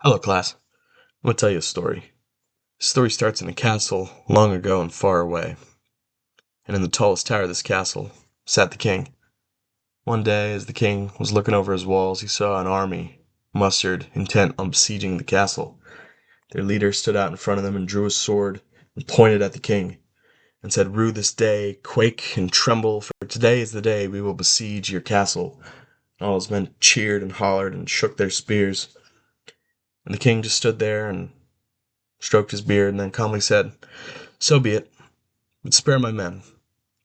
Hello, class. I'm going to tell you a story. The story starts in a castle long ago and far away, and in the tallest tower of this castle sat the king. One day, as the king was looking over his walls, he saw an army mustered, intent on besieging the castle. Their leader stood out in front of them and drew his sword and pointed at the king and said, "Rue this day, quake and tremble, for today is the day we will besiege your castle." And all his men cheered and hollered and shook their spears, and the king just stood there and stroked his beard, and then calmly said, "So be it, but spare my men.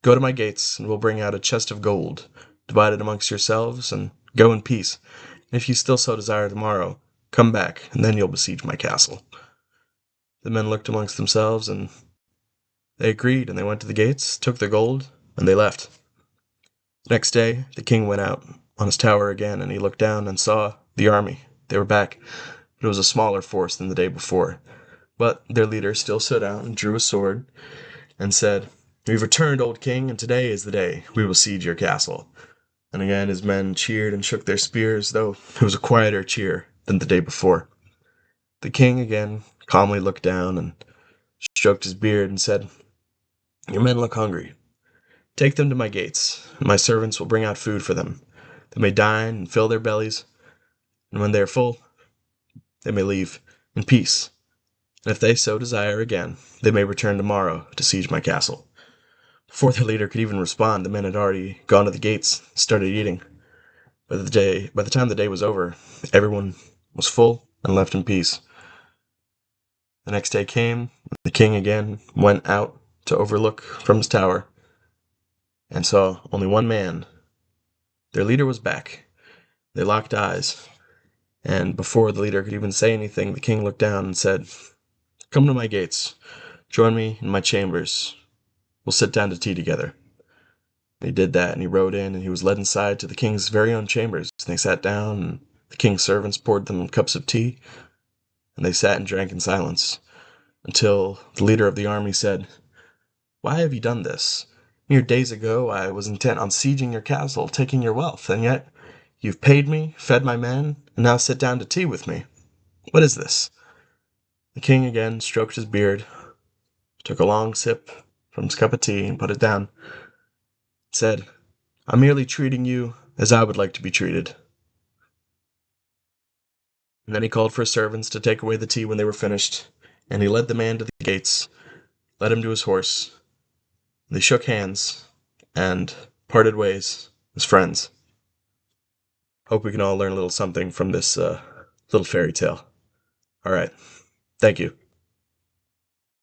Go to my gates, and we'll bring out a chest of gold. Divide it amongst yourselves, and go in peace. And if you still so desire tomorrow, come back, and then you'll besiege my castle." The men looked amongst themselves, and they agreed, and they went to the gates, took the gold, and they left. The next day, the king went out on his tower again, and he looked down and saw the army. They were back, but it was a smaller force than the day before. But their leader still stood out and drew a sword and said, "We've returned, old king, and today is the day we will siege your castle." And again his men cheered and shook their spears, though it was a quieter cheer than the day before. The king again calmly looked down and stroked his beard and said, "Your men look hungry. Take them to my gates, and my servants will bring out food for them. They may dine and fill their bellies, and when they are full, they may leave in peace. And if they so desire again, they may return tomorrow to siege my castle." Before their leader could even respond, the men had already gone to the gates and started eating. By the time the day was over, everyone was full and left in peace. The next day came, and the king again went out to overlook from his tower and saw only one man. Their leader was back. They locked eyes, and before the leader could even say anything, the king looked down and said, "Come to my gates. Join me in my chambers. We'll sit down to tea together." And he did that, and he rode in, and he was led inside to the king's very own chambers. And they sat down, and the king's servants poured them cups of tea, and they sat and drank in silence, until the leader of the army said, "Why have you done this? Mere days ago I was intent on sieging your castle, taking your wealth, and yet you've paid me, fed my men, and now sit down to tea with me. What is this?" The king again stroked his beard, took a long sip from his cup of tea, and put it down, said, "I'm merely treating you as I would like to be treated." And then he called for his servants to take away the tea when they were finished, and he led the man to the gates, led him to his horse. They shook hands and parted ways as friends. Hope we can all learn a little something from this little fairy tale. All right. Thank you.